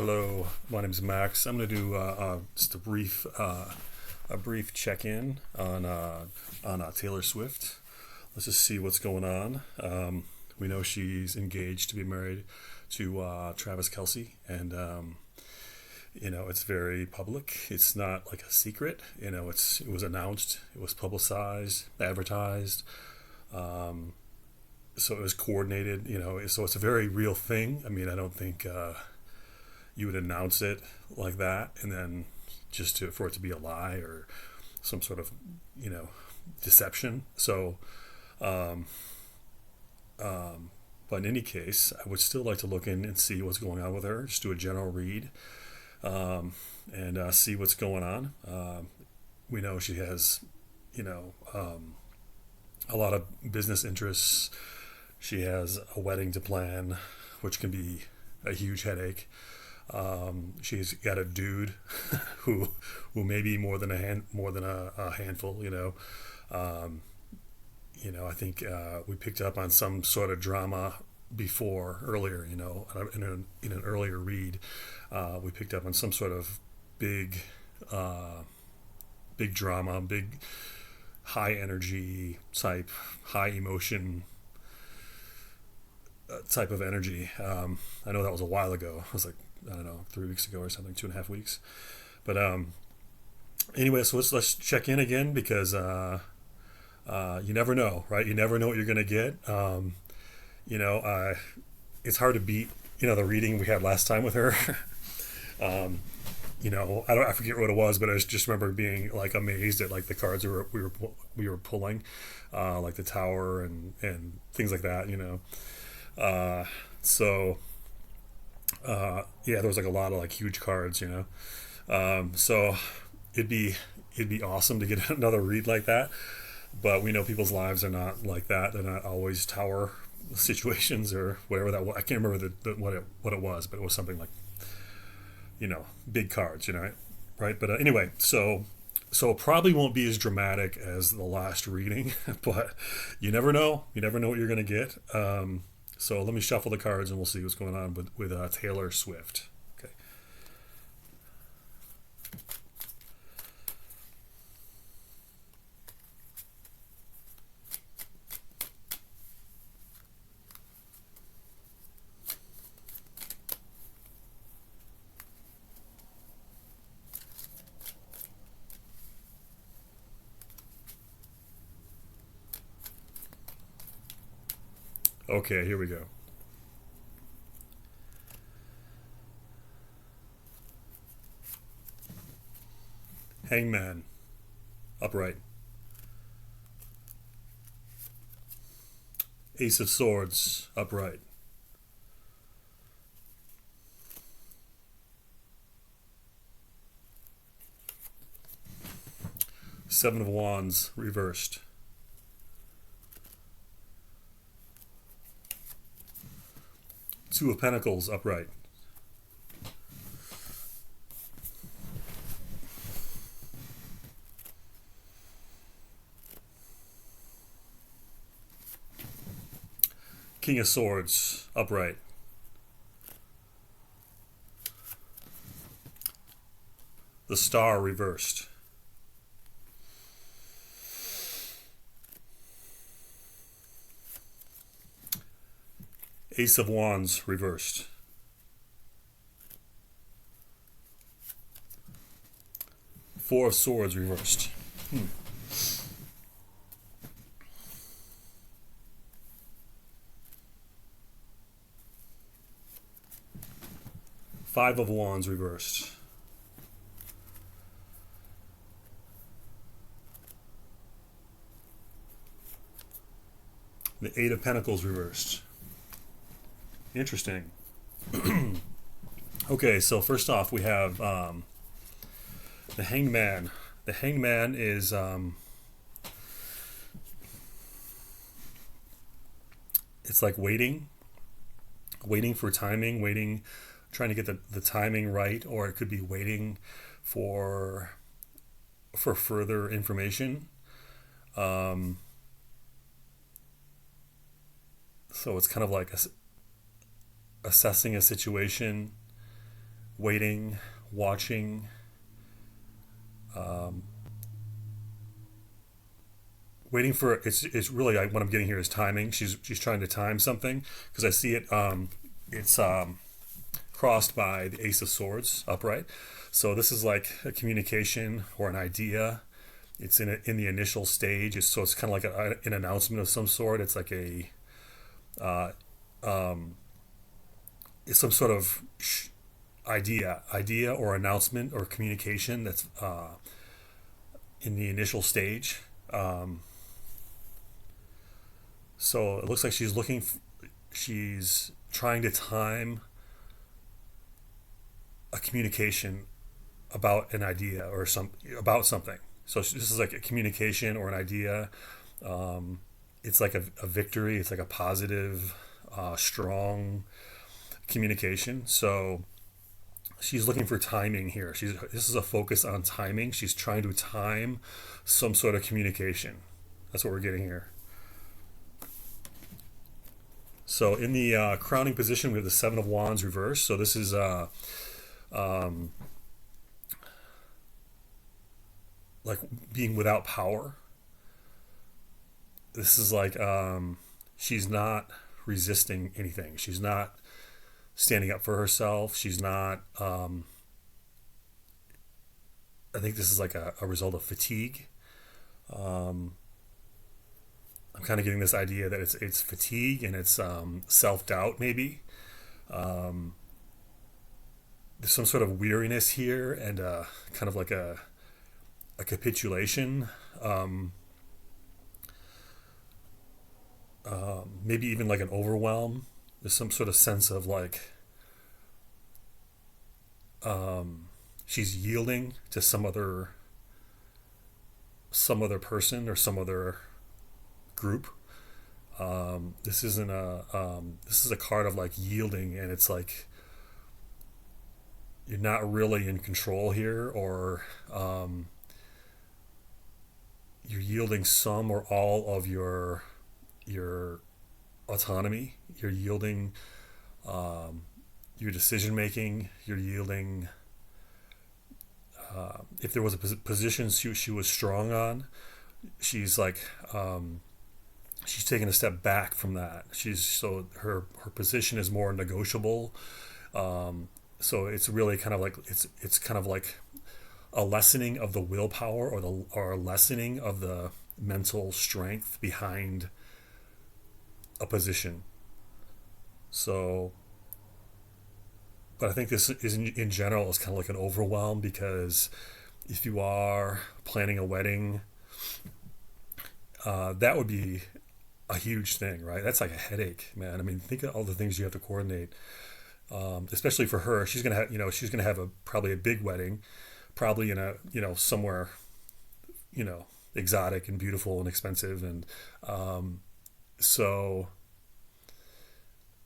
Hello, my name is Max. I'm going to do just a brief check-in on Taylor Swift. Let's just see what's going on. We know she's engaged to be married to Travis Kelce, and it's very public. It's not like a secret. It was announced, it was publicized, advertised. So it was coordinated. So it's a very real thing. I mean, I don't think you would announce it like that and then for it to be a lie or some sort of deception. So um, but in any case, I would still like to look in and see what's going on with her, just do a general read, and see what's going on. We know she has you know a lot of business interests. She has a wedding to plan, which can be a huge headache. She's got a dude who may be more than a handful. I think we picked up on some sort of drama earlier. In an earlier read, we picked up on some sort of big, big drama, big high energy type, high emotion type of energy. I know that was a while ago. It was like, I don't know, 3 weeks ago or something, 2.5 weeks. But anyway, so let's check in again because you never know, right? You never know what you're gonna get. You know, uh, it's hard to beat the reading we had last time with her. um, I forget what it was, but I just remember being like amazed at like the cards we were pulling, like the tower and things like that. So yeah, there was like a lot of like huge cards. So it'd be awesome to get another read like that, but we know people's lives are not like that. They're not always tower situations or whatever that was. I can't remember what it was, but it was something like big cards, right? But anyway, so it probably won't be as dramatic as the last reading, but you never know. You never know what you're gonna get. So let me shuffle the cards and we'll see what's going on with Taylor Swift. Okay. Okay, here we go. Hangman, upright. Ace of Swords, upright. Seven of Wands, reversed. Two of Pentacles, upright. King of Swords, upright. The Star, reversed. Ace of Wands, reversed. Four of Swords, reversed. Five of Wands, reversed. The Eight of Pentacles, reversed. Interesting. Okay, so first off, we have the Hangman. The Hangman is it's like waiting for timing, trying to get the timing right, or it could be waiting for further information. Um, so it's kind of like assessing a situation, waiting, watching. Um, Waiting for it's really like what I'm getting here is timing. She's trying to time something because I see it. It's crossed by the Ace of Swords upright. So this is like a communication or an idea. It's in the initial stage. So it's kind of like an announcement of some sort. It's like a uh, um, it's some sort of idea or announcement or communication that's in the initial stage. Um, so it looks like she's trying to time a communication about an idea or about something. So this is like a communication or an idea. Um, it's like a victory. It's like a positive, strong communication. So she's looking for timing here. This is a focus on timing. She's trying to time some sort of communication. That's what we're getting here. So in the crowning position, we have the Seven of Wands reversed. So this is um, like being without power. This is like she's not resisting anything. She's not standing up for herself. She's not. I think this is like a result of fatigue. Um, I'm kind of getting this idea that it's fatigue and it's self doubt maybe. Um, there's some sort of weariness here and kind of like a capitulation. Um, Maybe even like an overwhelm. There's some sort of sense of like she's yielding to some other person or some other group. This is a card of like yielding, and it's like you're not really in control here, or you're yielding some or all of your autonomy. You're yielding your decision making. You're yielding. If there was a position she was strong on, she's like she's taking a step back from that. Her position is more negotiable. So it's really kind of like it's kind of like a lessening of the willpower or a lessening of the mental strength behind a position. So, but I think this is in general is kind of like an overwhelm because if you are planning a wedding, that would be a huge thing, right? That's like a headache, man. I mean, think of all the things you have to coordinate. Especially for her, she's gonna have a probably a big wedding, probably in a somewhere you know exotic and beautiful and expensive, and so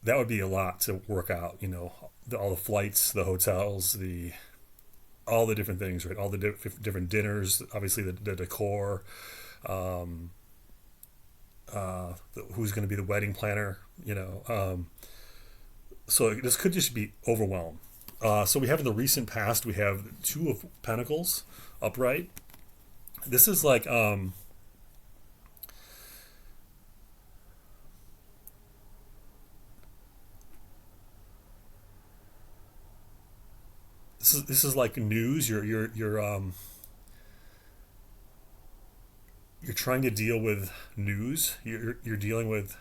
that would be a lot to work out. All the flights, the hotels, the all the different things, right? All the different dinners, obviously the decor, um, who's going to be the wedding planner, so this could just be overwhelmed. So we have in the recent past, we have Two of Pentacles upright. This is like this is like news. You're trying to deal with news. You're dealing with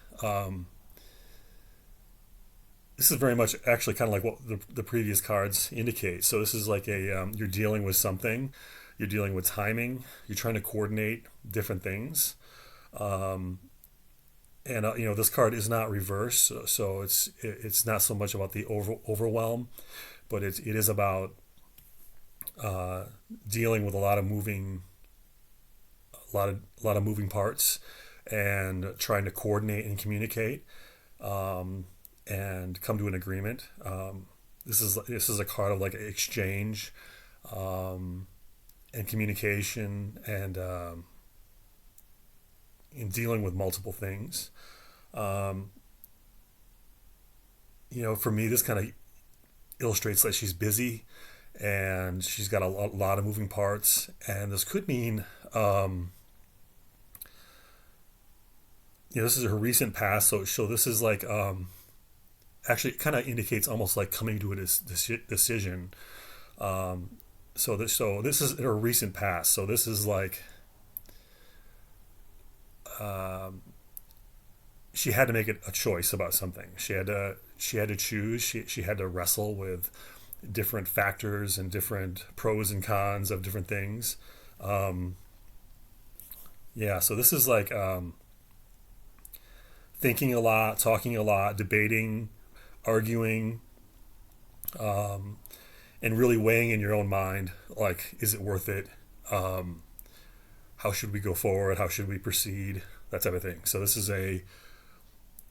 this is very much actually kind of like what the previous cards indicate. So this is like you're dealing with something. You're dealing with timing. You're trying to coordinate different things. Um, and this card is not reverse, so it's not so much about the overwhelm, but it is about uh, dealing with a lot of moving parts and trying to coordinate and communicate and come to an agreement. This is a card of like exchange and communication and in dealing with multiple things. Um, for me, this kind of illustrates that she's busy and she's got a lot of moving parts. And this could mean, this is her recent past. So this is like, actually, it kind of indicates almost like coming to a decision. Um, so this is her recent past. So this is like, um, she had to make a choice about something. She had to choose. She had to wrestle with different factors and different pros and cons of different things. Um, yeah, so this is like, thinking a lot, talking a lot, debating, arguing, um, and really weighing in your own mind, like, is it worth it? Um, how should we go forward? How should we proceed? That type of thing. So this is a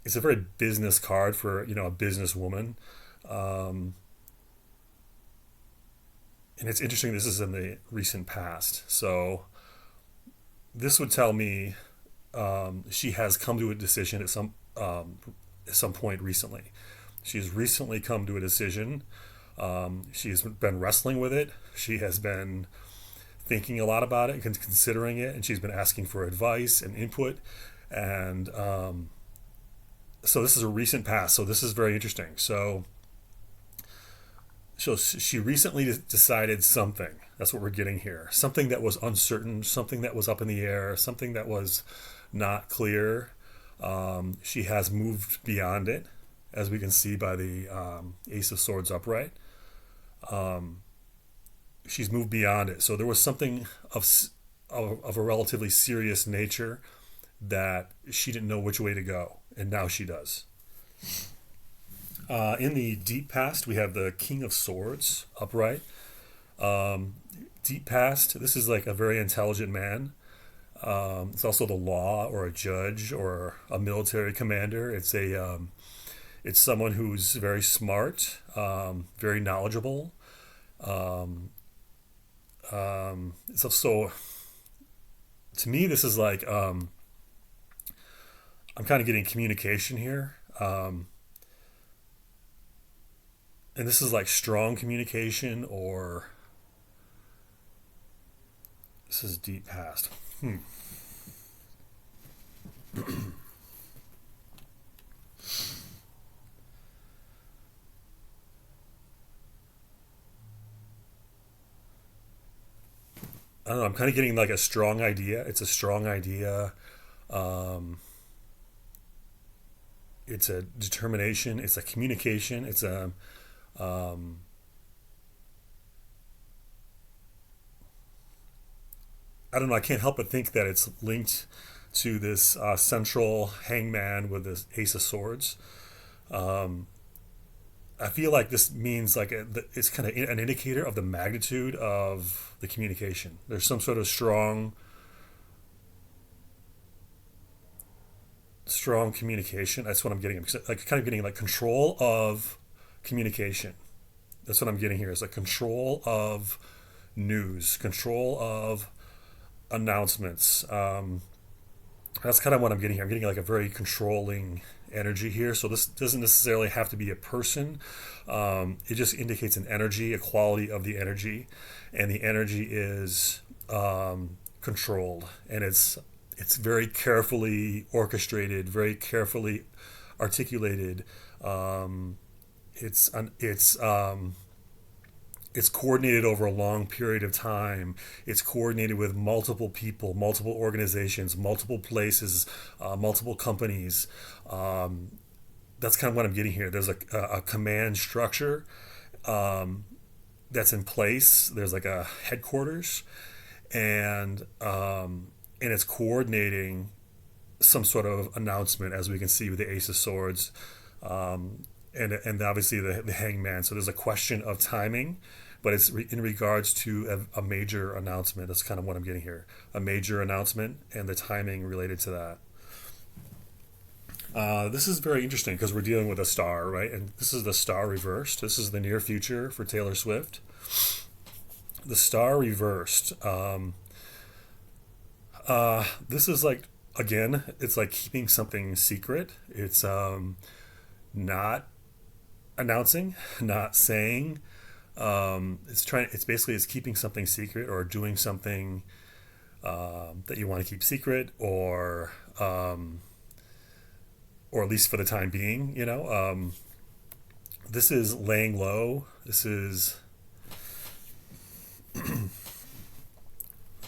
it's a very business card for a businesswoman. Um, and it's interesting. This is in the recent past, so this would tell me, she has come to a decision at some point recently. She's recently come to a decision. She's been wrestling with it. She has been thinking a lot about it, considering it, and she's been asking for advice and input. And so this is a recent past. So this is very interesting. So she recently decided something. That's what we're getting here. Something that was uncertain, something that was up in the air, something that was not clear. She has moved beyond it, as we can see by the Ace of Swords upright. Um, she's moved beyond it. So there was something of a relatively serious nature that she didn't know which way to go, and now she does. In the deep past, we have the King of Swords upright. Um, Deep past, this is like a very intelligent man. It's also the law, or a judge, or a military commander. It's someone who's very smart, very knowledgeable. Um, so to me, this is like, I'm kind of getting communication here. And this is like strong communication, or this is deep past. Hmm. I don't know. I'm kind of getting like a strong idea. It's a strong idea. Um, it's a determination. It's a communication. It's a um, I don't know. I can't help but think that it's linked to this central hangman with this Ace of Swords. Um, I feel like this means like it's kind of an indicator of the magnitude of the communication. There's some sort of strong communication. That's what I'm getting. Like kind of getting like control of communication. That's what I'm getting here. Is like control of news, control of announcements. That's kind of what I'm getting here. I'm getting like a very controlling energy here. So this doesn't necessarily have to be a person. It just indicates an energy, a quality of the energy, and the energy is controlled, and it's very carefully orchestrated, very carefully articulated. Um, it's it's coordinated over a long period of time. It's coordinated with multiple people, multiple organizations, multiple places, multiple companies. Um, that's kind of what I'm getting here. There's a command structure um, that's in place. There's like a headquarters, and it's coordinating some sort of announcement, as we can see with the Ace of Swords, and obviously the Hangman. So there's a question of timing, but it's in regards to a major announcement. That's kind of what I'm getting here. A major announcement and the timing related to that. This is very interesting because we're dealing with a star, right? And this is the star reversed. This is the near future for Taylor Swift. The star reversed. This is like, again, it's like keeping something secret. It's not. announcing, not saying. It's basically it's keeping something secret or doing something that you want to keep secret, or at least for the time being. This is laying low. This is, let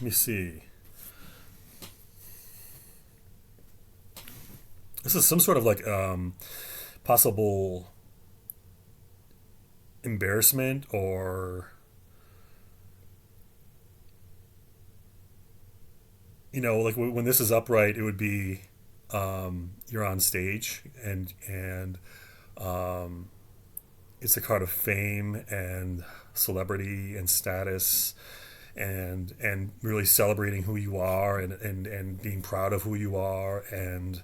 me see. This is some sort of like possible embarrassment, or like when this is upright, it would be you're on stage, and it's a card of fame and celebrity and status, and really celebrating who you are, and being proud of who you are, and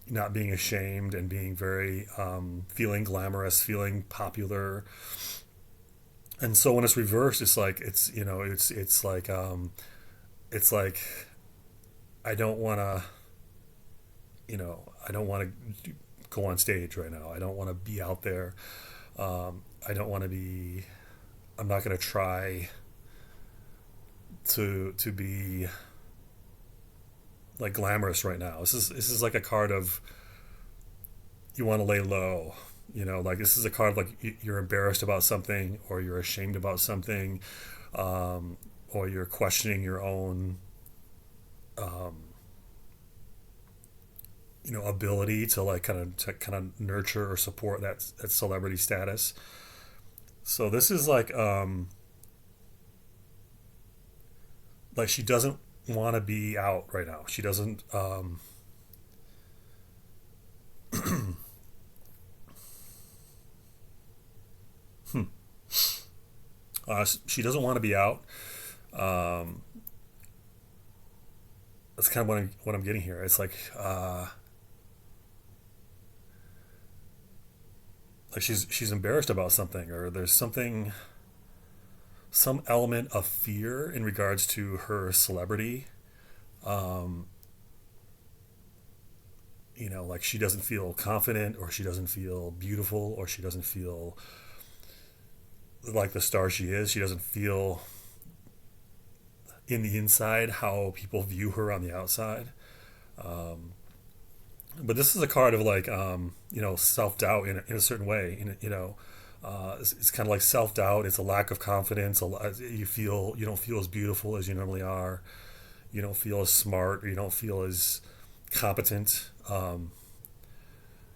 not being ashamed, and being very feeling glamorous, feeling popular. And so when it's reversed, it's like it's like I don't want to I don't want to go on stage right now. I don't want to be out there. I don't want to be. I'm not going to try to be like glamorous right now. This is like a card of you want to lay low. Like this is a card of like you're embarrassed about something, or you're ashamed about something, or you're questioning your own um, ability to like kind of nurture or support that celebrity status. So this is like she doesn't want to be out right now. She doesn't hmm. She doesn't want to be out. Um, that's kind of what I'm getting here. It's like she's embarrassed about something, or there's some element of fear in regards to her celebrity. Um, like she doesn't feel confident, or she doesn't feel beautiful, or she doesn't feel like the star she is. She doesn't feel in the inside how people view her on the outside. Um, but this is a card of like self doubt in a certain way. It's kind of like self doubt. It's a lack of confidence. You don't feel as beautiful as you normally are. You don't feel as smart, or you don't feel as competent.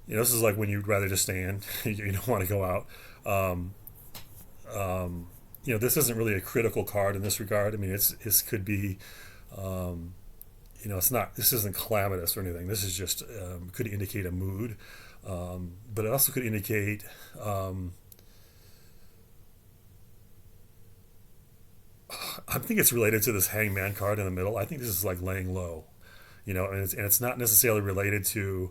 This is like when you'd rather just stand. You don't want to go out. Um, this isn't really a critical card in this regard. I mean, this could be, um, it's not. This isn't calamitous or anything. This is just could indicate a mood, but it also could indicate. I think it's related to this hangman card in the middle. I think this is like laying low, and it's not necessarily related to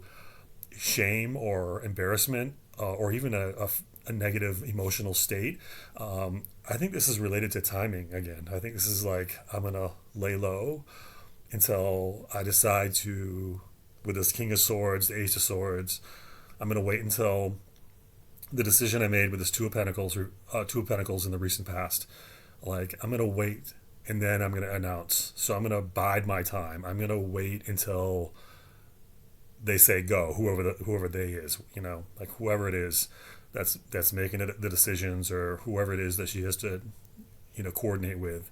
shame or embarrassment, or even a negative emotional state. I think this is related to timing again. I think this is like I'm gonna lay low until I decide to, with this King of Swords, the Ace of Swords. I'm gonna wait until the decision I made with this Two of Pentacles in the recent past. Like I'm gonna wait, and then I'm gonna announce. So I'm gonna bide my time. I'm gonna wait until they say go, whoever they is, like whoever it is that's making the decisions, or whoever it is that she has to coordinate with.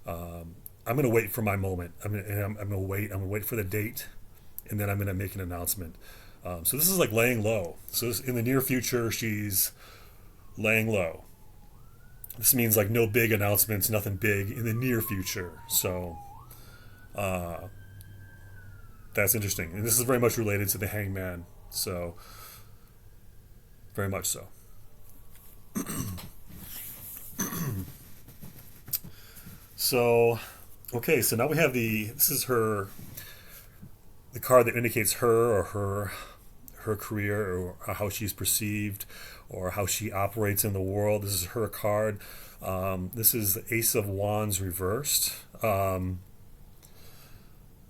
I'm gonna wait for my moment. I'm gonna wait. I'm gonna wait for the date, and then I'm gonna make an announcement. So this is like laying low. So in the near future, she's laying low. This means like no big announcements, nothing big in the near future. So uh, that's interesting, and this is very much related to the Hangman. So very much so. So okay, so now we have this is the card that indicates her, or her career, or how she's perceived, or how she operates in the world. This is her card. This is the Ace of Wands reversed. Um,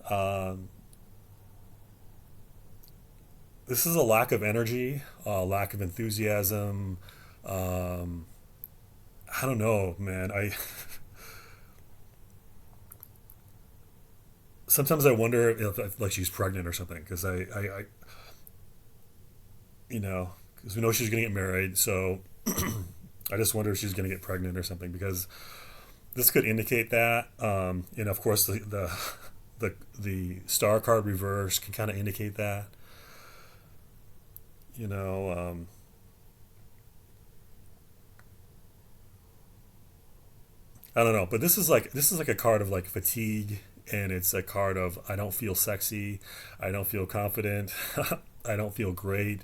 uh, this is a lack of energy, lack of enthusiasm. Um, I don't know, man. I sometimes I wonder if like she's pregnant or something because because we know she's gonna get married, so I just wonder if she's gonna get pregnant or something because this could indicate that. And of course, the star card reverse can kind of indicate that. You know, I don't know, but this is like a card of like fatigue, and it's a card of I don't feel sexy, I don't feel confident, I don't feel great.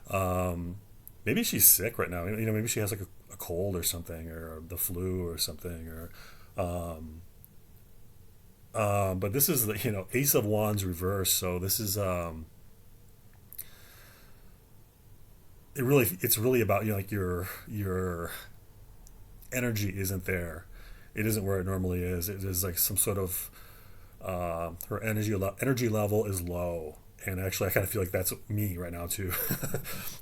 Um, Maybe she's sick right now. Maybe she has like a cold or something, or the flu or something, or. Um, but this is the Ace of Wands reverse, so this is it's really about like your energy isn't there. It isn't where it normally is. It is like some sort of her energy level is low, and actually I kind of feel like that's me right now too.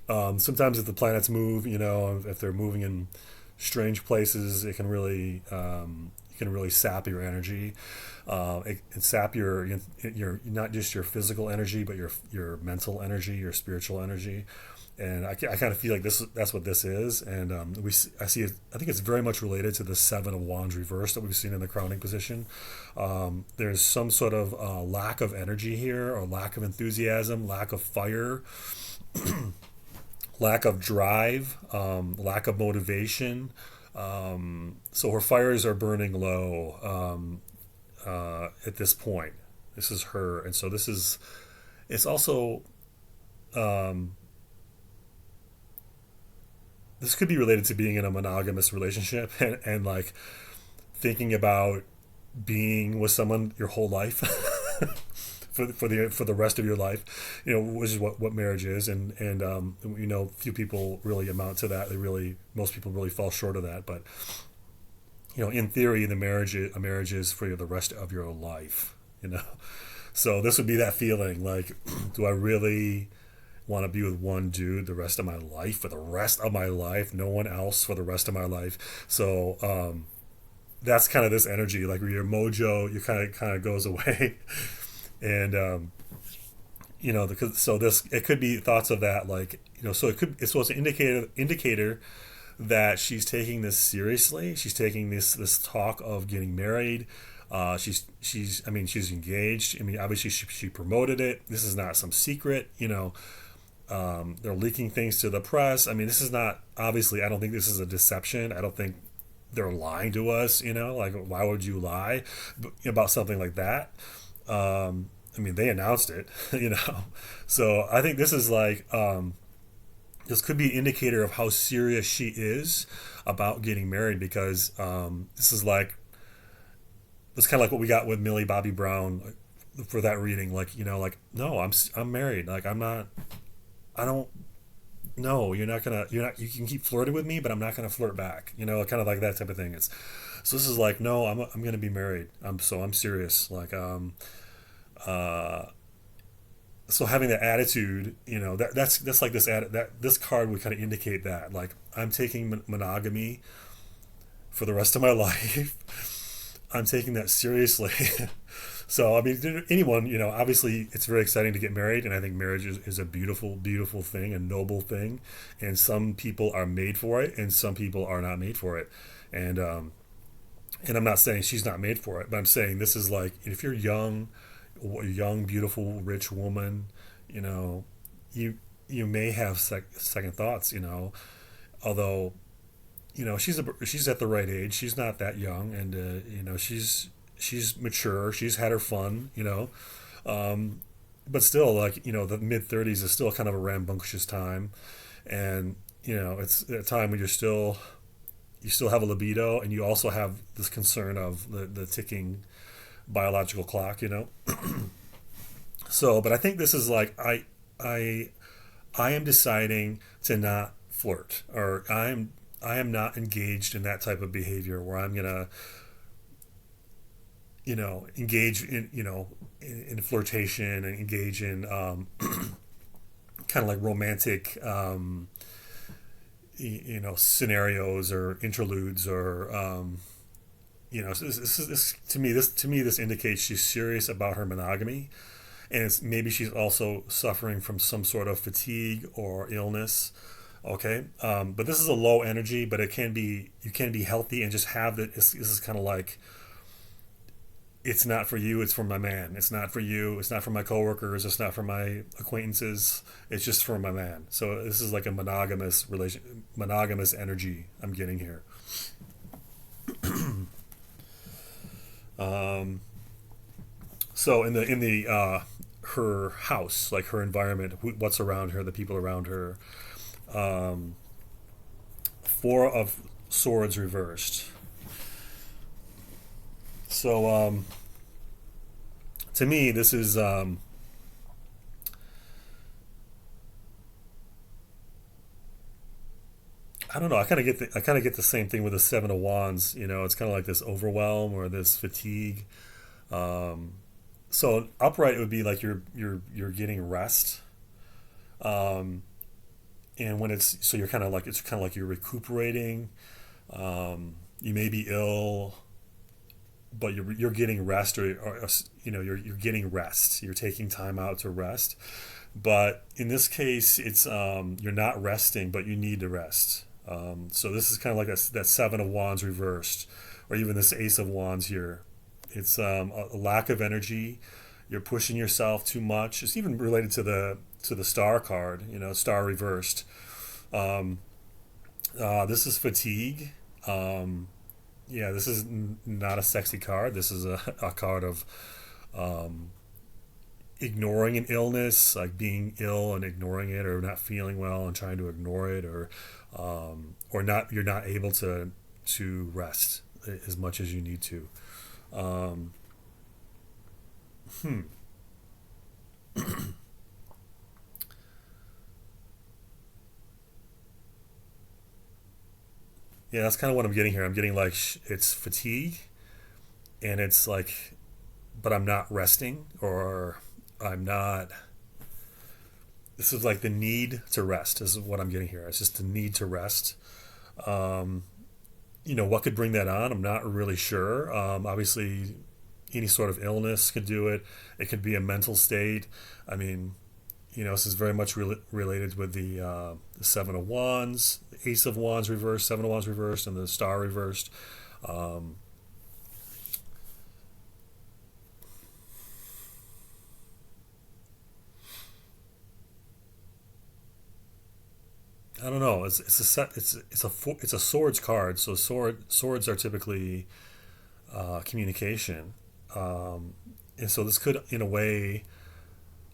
Sometimes if the planets move, if they're moving in strange places, it can really sap your energy. It sap your not just your physical energy, but your mental energy, your spiritual energy. And I kind of feel like that's what this is, and I see it. I think it's very much related to the Seven of Wands reverse that we've seen in the crowning position. There's some sort of lack of energy here, or lack of enthusiasm, lack of fire, lack of drive, lack of motivation. So her fires are burning low at this point. This is her, and so this is. It's also. Um, this could be related to being in a monogamous relationship and like thinking about being with someone your whole life for the rest of your life, which is what marriage is, and few people really amount to that. Most people really fall short of that, but in theory, a marriage is for the rest of your life. You know, so this would be that feeling like, do I really want to be with one dude the rest of my life, for the rest of my life, no one else for the rest of my life? So that's kind of this energy, like where your mojo, you kind of goes away, and so this it could be thoughts of that, like so it's an indicator that she's taking this seriously. She's taking this talk of getting married. She's engaged. I mean, obviously she promoted it. This is not some secret. They're leaking things to the press. I mean, this is not, obviously, I don't think this is a deception. I don't think they're lying to us. Like, why would you lie about something like that? I mean, they announced it. So I think this is like this could be an indicator of how serious she is about getting married, because this is like it's kind of like what we got with Millie Bobby Brown, for that reading. Like, like, no, I'm married. Like, I'm not. I don't. No, you're not gonna. You're not. You can keep flirting with me, but I'm not gonna flirt back. Kind of like that type of thing. It's so this is like, no, I'm gonna be married. I'm serious. Like, uh, so having that attitude, that's like this card would kind of indicate that, like, I'm taking monogamy for the rest of my life. I'm taking that seriously. So I mean, anyone, obviously it's very exciting to get married, and I think marriage is a beautiful, beautiful thing, a noble thing, and some people are made for it, and some people are not made for it, and I'm not saying she's not made for it, but I'm saying this is like, if you're young, a young, beautiful, rich woman, you know, you you may have second thoughts, although she's at the right age. She's not that young, and she's mature. She's had her fun, um, but still, like, the mid 30s is still kind of a rambunctious time, and it's a time when you still have a libido, and you also have this concern of the ticking biological clock. So, but I think this is like, I I am deciding to not flirt, or I am not engaged in that type of behavior where I'm gonna engage in in flirtation, and engage in kind of like romantic, scenarios or interludes or to me this indicates she's serious about her monogamy, and maybe she's also suffering from some sort of fatigue or illness. Okay, but this is a low energy, but it can be you can be healthy and just have that. This is kind of like, it's not for you, it's for my man. It's not for you, it's not for my coworkers, it's not for my acquaintances, it's just for my man. So this is like a monogamous energy I'm getting here. um, so in the her house, like her environment, what's around her, the people around her, um, four of swords reversed. So to me, this is I don't know. I kind of get the same thing with the Seven of Wands. It's kind of like this overwhelm or this fatigue. Um, so upright would be like you're getting rest. Um, and when it's so you're kind of like it's kind of like you're recuperating. You may be ill, but you're getting rest, you're getting rest. You're taking time out to rest. But in this case, it's you're not resting, but you need to rest. So this is kind of like that Seven of Wands reversed, or even this Ace of Wands here. It's a lack of energy. You're pushing yourself too much. It's even related to the Star card. Star reversed. Um, this is fatigue. Yeah, this is not a sexy card. This is a card of um, ignoring an illness, like being ill and ignoring it, or not feeling well and trying to ignore it, or not you're not able to rest as much as you need to. Um, hmm. Yeah, that's kind of what I'm getting here. I'm getting like it's fatigue, and it's like, but I'm not resting, or I'm not. This is like the need to rest. Is what I'm getting here. It's just the need to rest. Um, what could bring that on? I'm not really sure. Obviously, any sort of illness could do it. It could be a mental state. I mean, this is very much related with the Seven of Wands, the Ace of Wands reversed, Seven of Wands reversed, and the Star reversed. Um, I don't know. It's a set. It's a swords card. So swords are typically communication, um, and so this could, in a way,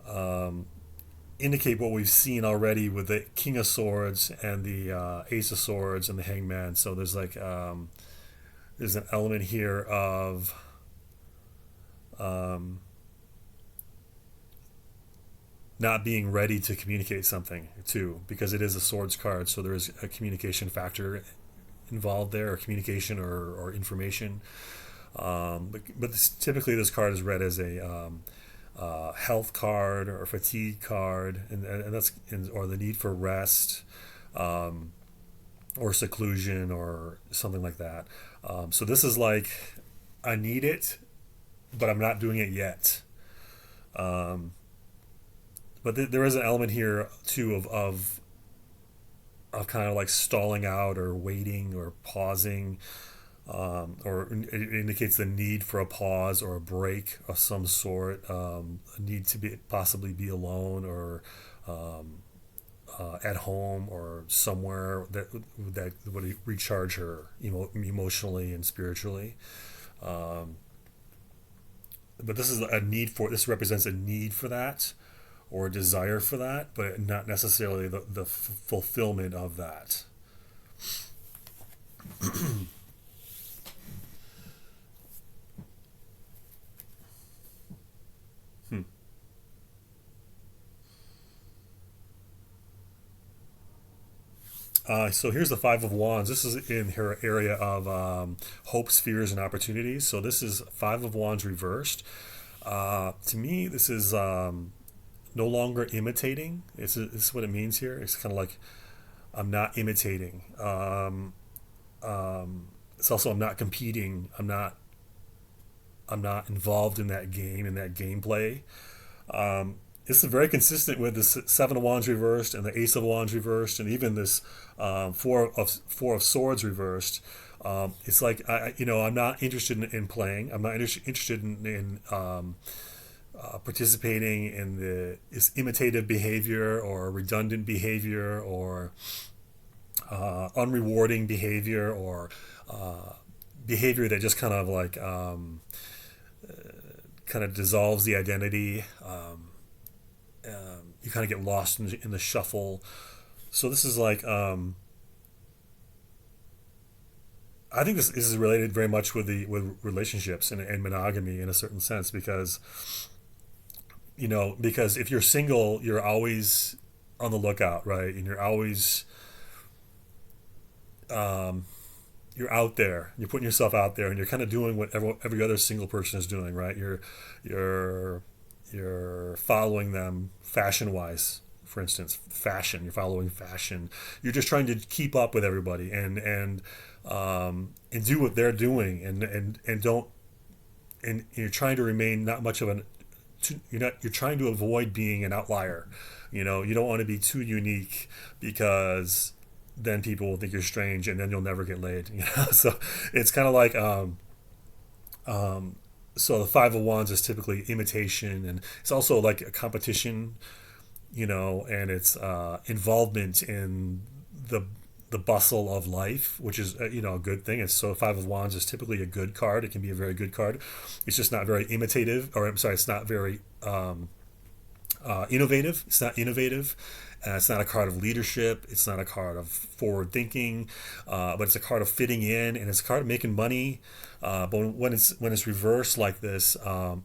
um, indicate what we've seen already with the King of Swords and the Ace of Swords and the Hangman. So there's an element here of um, not being ready to communicate something too, because it is a swords card. So there is a communication factor involved there, or communication or information. But typically this card is read as a health card or fatigue card, and or the need for rest, um, or seclusion or something like that. So this is like, I need it, but I'm not doing it yet. Um, but there is an element here too of kind of like stalling out or waiting or pausing, or it indicates the need for a pause or a break of some sort, a need to be possibly be alone, or um, at home or somewhere that would recharge her, emotionally and spiritually. Um, but this represents a need for that, or a desire for that, but not necessarily the fulfillment of that. Hmm. So here's the Five of Wands. This is in her area of hopes, fears, and opportunities. So this is Five of Wands reversed. To me, this is no longer imitating. It's what it means here. It's kind of like I'm not imitating. It's also I'm not competing. I'm not involved in that game, in that gameplay. This is very consistent with the Seven of Wands reversed and the Ace of Wands reversed, and even this Four of Swords reversed. It's like I'm not interested in playing. I'm not interested in participating in this imitative behavior or redundant behavior or unrewarding behavior or behavior that just kind of like kind of dissolves the identity. You kind of get lost in the shuffle. So this is like I think this is related very much with relationships and monogamy in a certain sense because if you're single, you're always on the lookout, right? And you're always um, you're out there. You're putting yourself out there, and you're kind of doing what every other single person is doing, right? You're you're following them fashion wise. For instance, fashion. You're following fashion. You're just trying to keep up with everybody and do what they're doing and don't and you're trying to remain not much of an you're trying to avoid being an outlier. You don't want to be too unique because then people will think you're strange and then you'll never get laid. So it's kind of like so the Five of Wands is typically imitation, and it's also like a competition, and it's involvement in the the bustle of life, which is a good thing. It's so Five of Wands is typically a good card. It can be a very good card. It's just not very imitative, or I'm sorry, it's not very innovative. It's not innovative. It's not a card of leadership. It's not a card of forward thinking, but it's a card of fitting in, and it's a card of making money. But when it's reversed like this,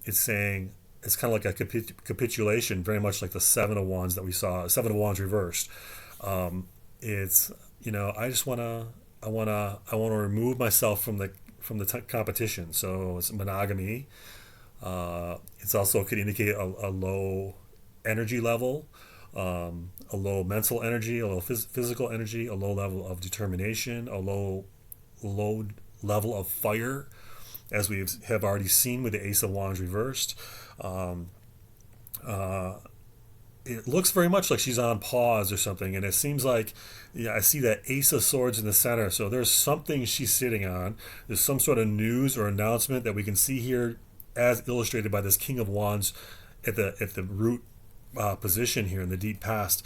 it's saying it's kind of like a capitulation, very much like the Seven of Wands that we saw. Seven of Wands reversed. It's I just I wanna remove myself from the competition. So it's monogamy. It's also could indicate a low energy level, a low mental energy, a low physical energy, a low level of determination, a low level of fire, as we have already seen with the Ace of Wands reversed. Um, uh, it looks very much like she's on pause or something, and it seems like, yeah, I see that Ace of Swords in the center. So there's something she's sitting on. There's some sort of news or announcement that we can see here, as illustrated by this King of Wands at the root position here in the deep past.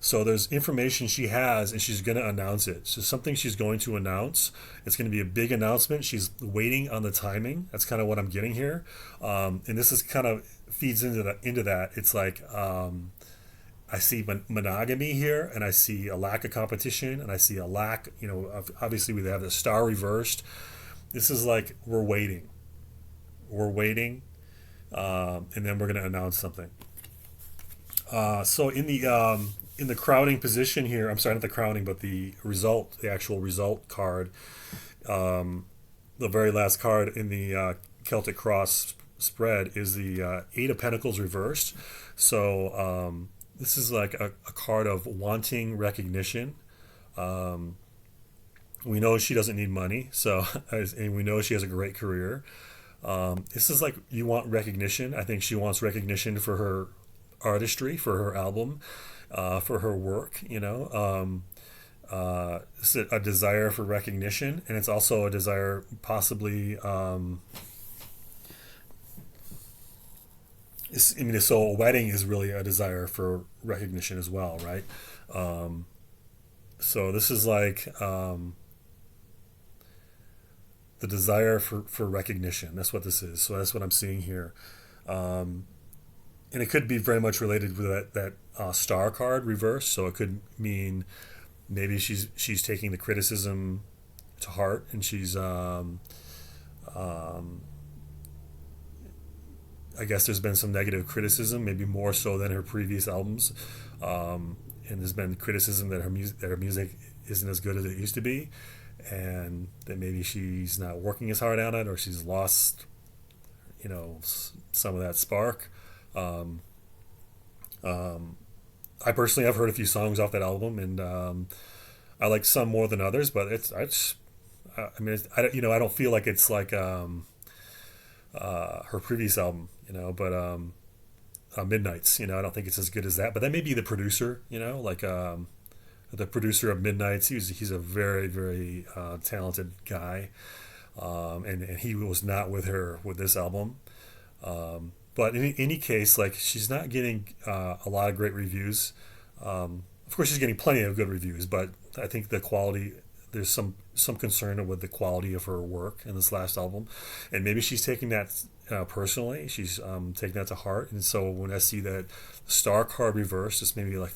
So there's information she has, and she's going to announce it. So something she's going to announce. It's going to be a big announcement. She's waiting on the timing. That's kind of what I'm getting here, and this is kind of feeds into that. It's like I see monogamy here, and I see a lack of competition, and I see a lack. Obviously we have the star reversed. This is like we're waiting, and then we're going to announce something. So in the crowning position here, I'm sorry, not the crowning, but the actual result card, the very last card in the Celtic Cross spread is the Eight of Pentacles reversed. So this is like a card of wanting recognition. Um, we know she doesn't need money, so and we know she has a great career. This is like you want recognition. I think she wants recognition for her artistry, for her album, for her work. It's a desire for recognition, and it's also a desire, possibly. So a wedding is really a desire for recognition as well, right? Um, so this is like the desire for recognition. That's what this is. So that's what I'm seeing here. Um, and it could be very much related with that star card reverse. So it could mean maybe she's taking the criticism to heart, and she's um, I guess there's been some negative criticism, maybe more so than her previous albums, and there's been criticism that her music isn't as good as it used to be, and that maybe she's not working as hard on it, or she's lost some of that spark. Um, I personally have heard a few songs off that album, and I like some more than others. But I mean, I don't feel like it's like her previous album, but Midnight's, I don't think it's as good as that. But that may be the producer, like the producer of Midnight's. He's a very very talented guy, and he was not with her with this album. But in any case, like she's not getting a lot of great reviews. Of course, she's getting plenty of good reviews, but I think the quality there's some concern with the quality of her work in this last album, and maybe she's taking that personally. She's taking that to heart, and so when I see that star card reverse, this maybe like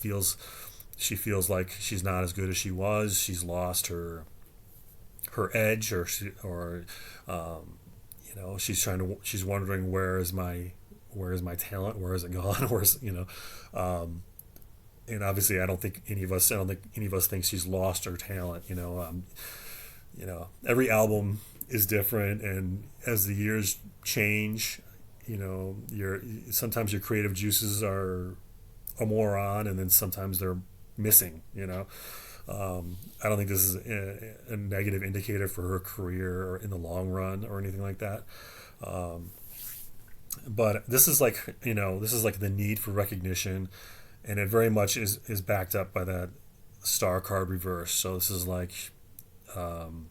she feels like she's not as good as she was. She's lost her edge, or she's wondering where is my talent, where is it gone, um, and obviously I don't think any of us think she's lost her talent. Every album is different, and as the years change, your sometimes your creative juices are more on, and then sometimes they're missing. I don't think this is a negative indicator for her career or in the long run or anything like that. Um, but this is like the need for recognition, and it very much is backed up by that star card reverse. So this is like um,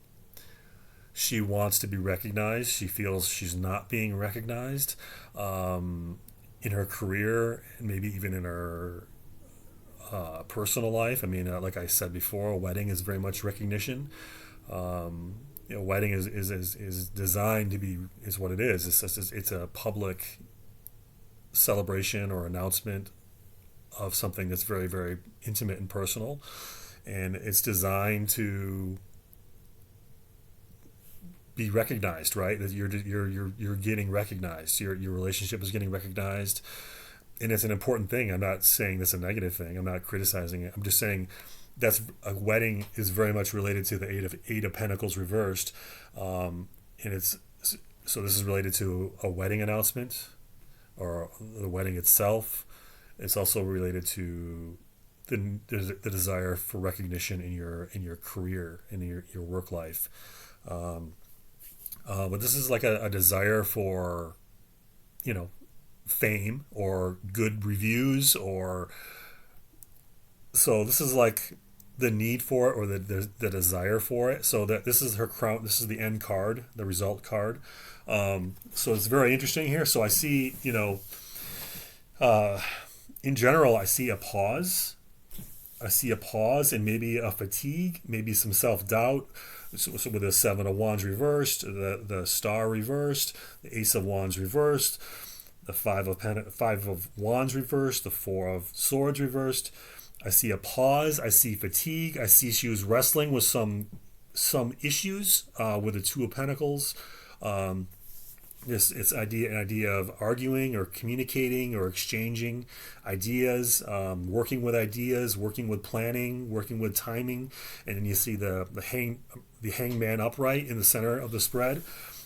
she wants to be recognized. She feels she's not being recognized um, in her career, and maybe even in her personal life. I mean, like I said before, a wedding is very much recognition. Wedding is designed to be is what it is. It's a public celebration or announcement of something that's very very intimate and personal, and it's designed to be recognized, right? That you're getting recognized. Your relationship is getting recognized, and it's an important thing. I'm not saying that's a negative thing. I'm not criticizing it. I'm just saying that's a wedding is very much related to the eight of Pentacles reversed, and it's so this is related to a wedding announcement or the wedding itself. It's also related to the desire for recognition in your career in your work life. Um, but this is like a desire for you know fame or good reviews, or so this is like the need for it or the desire for it. So that this is her crown. This is the end card, the result card. So it's very interesting here. So I see uh, in general I see a pause. I see a pause and maybe a fatigue, maybe some self doubt. So with the Seven of Wands reversed, the Star reversed, the Ace of Wands reversed, the Five of Wands reversed, the Four of Swords reversed. I see a pause. I see fatigue. I see she was wrestling with some issues with the Two of Pentacles. Um, this it's an idea of arguing or communicating or exchanging ideas, working with planning, working with timing, and then you see the hangman upright in the center of the spread.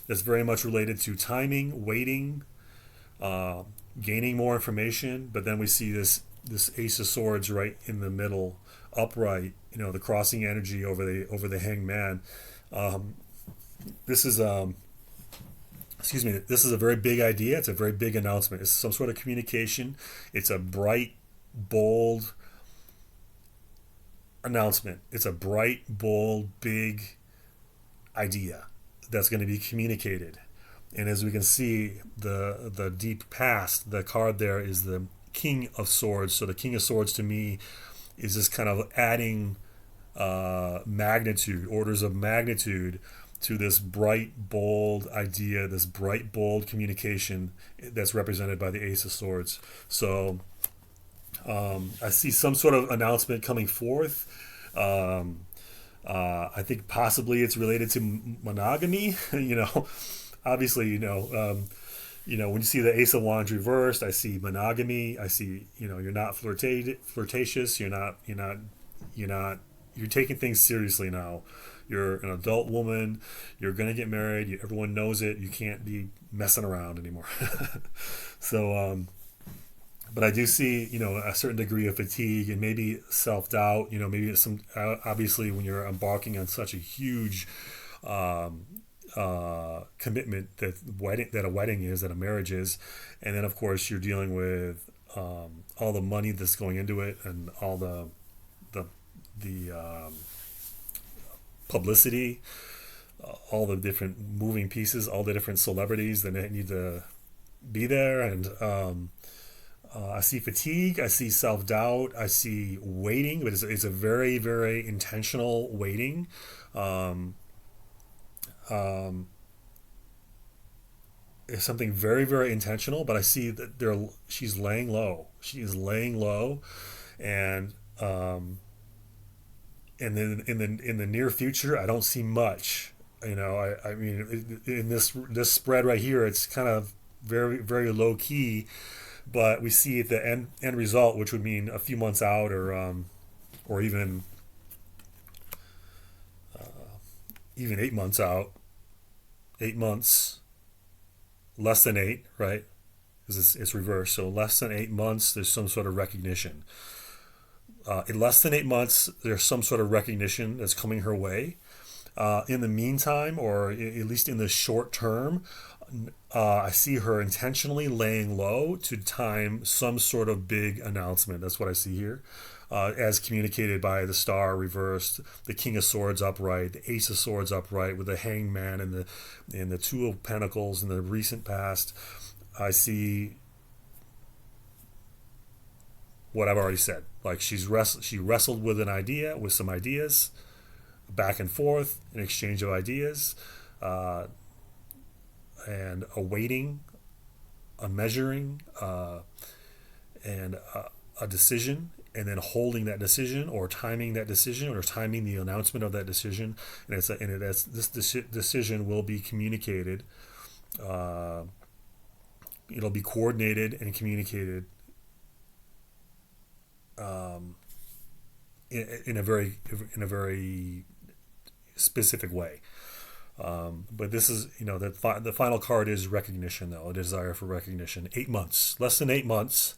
That's very much related to timing, waiting, uh, gaining more information. But then we see this Ace of Swords right in the middle, upright. The crossing energy over the hangman. Um, this is excuse me, this is a very big idea. It's a very big announcement. It's some sort of communication. It's a bright, bold announcement. It's a bright, bold, big idea that's going to be communicated. And as we can see, the deep past, the card there is the King of Swords. So the King of Swords to me is this kind of adding magnitude, orders of magnitude to this bright, bold idea, this bright, bold communication that's represented by the Ace of Swords. So I see some sort of announcement coming forth. Um, I think possibly it's related to monogamy. Obviously, when you see the Ace of Wands reversed, I see monogamy. I see, you're not flirtatious. You're not. You're taking things seriously now. You're an adult woman. You're gonna get married. Everyone knows it. You can't be messing around anymore. So But I do see, a certain degree of fatigue and maybe self doubt. Maybe some obviously when you're embarking on such a huge um, commitment that a wedding is, that a marriage is, and then of course you're dealing with all the money that's going into it and all the the publicity, all the different moving pieces, all the different celebrities that need to be there, and I see fatigue, I see self doubt, I see waiting, but it's a very, very intentional waiting. Um, um, it's something very, very intentional, but I see that she's laying low. She is laying low, and um, and then in the near future, I don't see much. I mean, in this spread right here, it's kind of very, very low key, but we see the end result, which would mean a few months out, or even 8 months out, 8 months, less than eight, right? Because it's reversed. So less than 8 months, there's some sort of recognition. In less than 8 months, there's some sort of recognition that's coming her way. In the meantime, or at least in the short term, I see her intentionally laying low to time some sort of big announcement. That's what I see here. As communicated by the star reversed, the King of Swords upright, the Ace of Swords upright, with the Hangman and the Two of Pentacles in the recent past. I see what I've already said. Like she wrestled with an idea, with some ideas, back and forth, an exchange of ideas, uh, and a waiting, a measuring, and a decision, and then holding that decision, or timing that decision, or timing the announcement of that decision. This decision will be communicated. Uh, it'll be coordinated and communicated um, in a very specific way. But this is, the final card is recognition, though, a desire for recognition. 8 months, less than 8 months,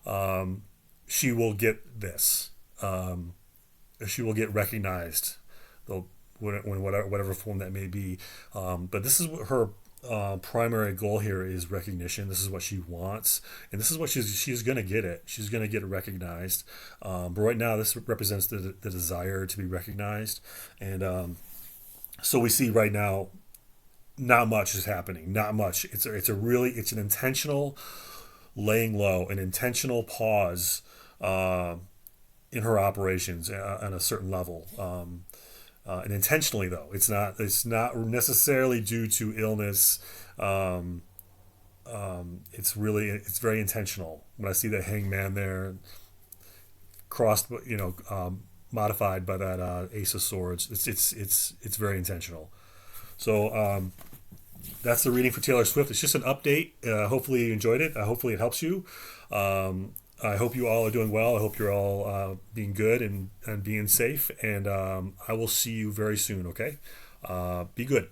um, she will get this. Um, she will get recognized, though, whatever form that may be. But this is what her primary goal here is: recognition. This is what she wants, and this is what she's going to get it. She's going to get recognized. But right now, this represents the desire to be recognized, and so we see right now, not much is happening. Not much. It's an intentional laying low, an intentional pause uh, in her operations on a certain level. And intentionally, though, it's not necessarily due to illness. Um, it's very intentional. When I see the Hangman there, crossed, modified by that Ace of Swords, it's very intentional. So that's the reading for Taylor Swift. It's just an update. Hopefully you enjoyed it. Hopefully it helps you. I hope you all are doing well. I hope you're all being good and being safe. And I will see you very soon, okay? Be good.